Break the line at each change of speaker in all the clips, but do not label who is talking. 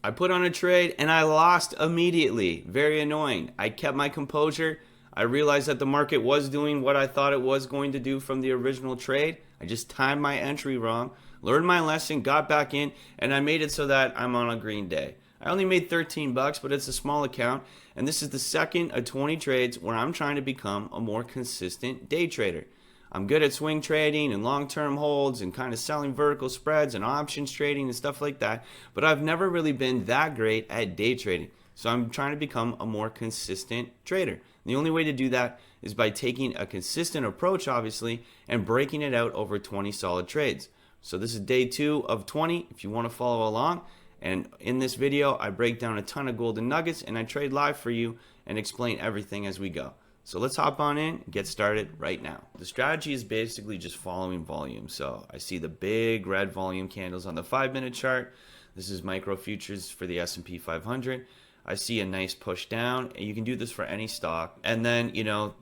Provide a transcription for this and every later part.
I put on a trade and I lost immediately. Very annoying. I kept my composure. I realized that the market was doing what I thought it was going to do from the original trade. I just timed my entry wrong, learned my lesson, got back in, and I made it so that I'm on a green day. I only made 13 bucks, but it's a small account, and this is the second of 20 trades where I'm trying to become a more consistent day trader. I'm good at swing trading and long-term holds and kind of selling vertical spreads and options trading and stuff like that, but I've never really been that great at day trading. So I'm trying to become a more consistent trader. The only way to do that is by taking a consistent approach, obviously, and breaking it out over 20 solid trades. So this is day 2 of 20 if you want to follow along. And in this video, I break down a ton of golden nuggets and I trade live for you and explain everything as we go. So let's hop on in and get started right now. The strategy is basically just following volume. So I see the big red volume candles on the 5-minute chart. This is micro futures for the S&P 500. I see a nice push down, and you can do this for any stock. And then,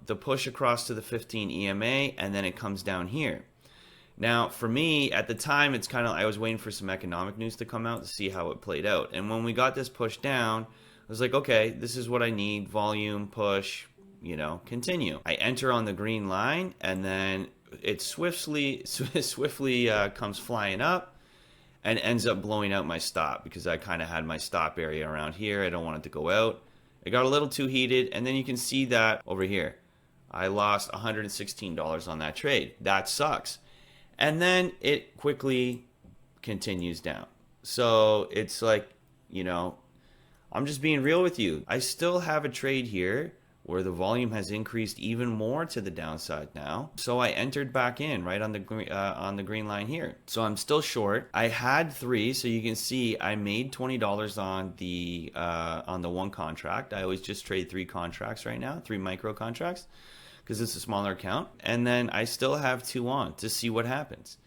the push across to the 15 EMA, and then it comes down here. Now, for me, at the time, it's kind of, I was waiting for some economic news to come out to see how it played out. And when we got this push down, I was like, okay, this is what I need, volume, push, continue. I enter on the green line, and then it swiftly comes flying up and ends up blowing out my stop because I kind of had my stop area around here. I don't want it to go out. It got a little too heated, and then you can see that over here. I lost $116 on that trade. That sucks. And then it quickly continues down. So it's like, I'm just being real with you. I still have a trade here where the volume has increased even more to the downside now. So I entered back in right on the green line here. So I'm still short. I had 3, so you can see I made $20 on the one contract. I always just trade 3 contracts right now, 3 micro contracts, because it's a smaller account. And then I still have 2 on to see what happens.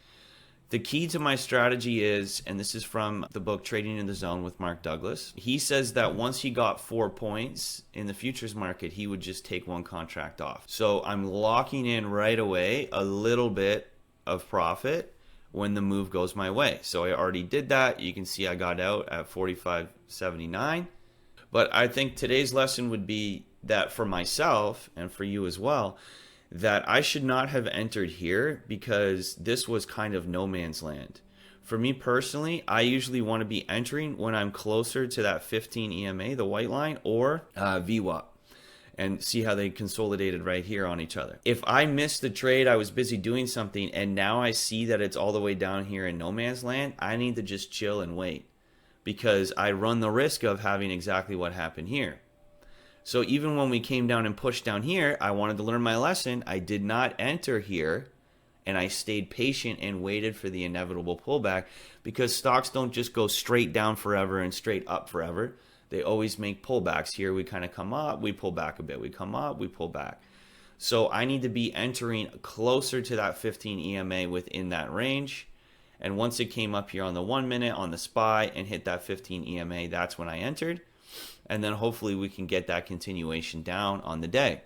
The key to my strategy is, and this is from the book Trading in the Zone with Mark Douglas, he says that once he got 4 points in the futures market, he would just take 1 contract off. So I'm locking in right away a little bit of profit when the move goes my way. So I already did that. You can see I got out at 45.79. But I think today's lesson would be that for myself and for you as well, that I should not have entered here because this was kind of no man's land. For me personally, I usually want to be entering when I'm closer to that 15 EMA, the white line, or VWAP, and see how they consolidated right here on each other. If I missed the trade, I was busy doing something, and now I see that it's all the way down here in no man's land, I need to just chill and wait because I run the risk of having exactly what happened here. So even when we came down and pushed down here, I wanted to learn my lesson. I did not enter here, and I stayed patient and waited for the inevitable pullback because stocks don't just go straight down forever and straight up forever. They always make pullbacks. Here we kind of come up, we pull back a bit. We come up, we pull back. So I need to be entering closer to that 15 EMA within that range. And once it came up here on the 1 minute on the SPY and hit that 15 EMA, that's when I entered. And then hopefully we can get that continuation down on the day.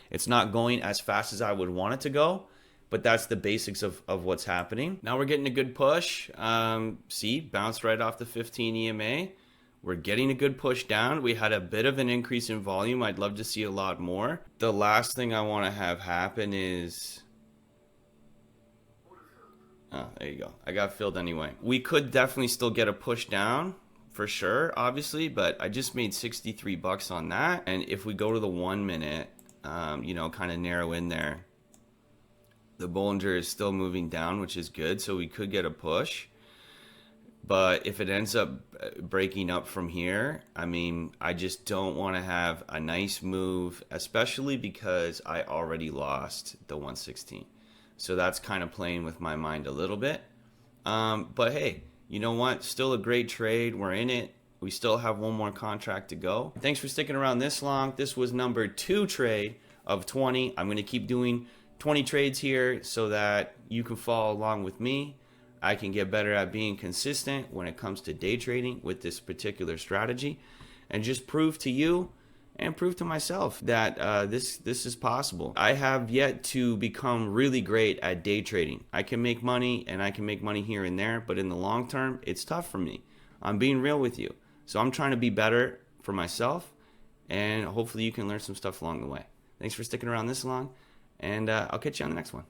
It's not going as fast as I would want it to go, but that's the basics of what's happening. Now we're getting a good push. See, bounced right off the 15 EMA. We're getting a good push down. We had a bit of an increase in volume. I'd love to see a lot more. The last thing I want to have happen is... Oh, there you go. I got filled anyway. We could definitely still get a push down for sure, obviously, but I just made 63 bucks on that. And if we go to the 1 minute, kind of narrow in there, the Bollinger is still moving down, which is good. So we could get a push. But if it ends up breaking up from here, I just don't want to have a nice move, especially because I already lost the 116. So that's kind of playing with my mind a little bit. But hey, you know what? Still a great trade. We're in it. We still have 1 more contract to go. Thanks for sticking around this long. This was number 2 trade of 20. I'm going to keep doing 20 trades here so that you can follow along with me. I can get better at being consistent when it comes to day trading with this particular strategy and just prove to you and prove to myself that this is possible. I have yet to become really great at day trading. I can make money and I can make money here and there, but in the long term, it's tough for me. I'm being real with you. So I'm trying to be better for myself, and hopefully you can learn some stuff along the way. Thanks for sticking around this long, and I'll catch you on the next one.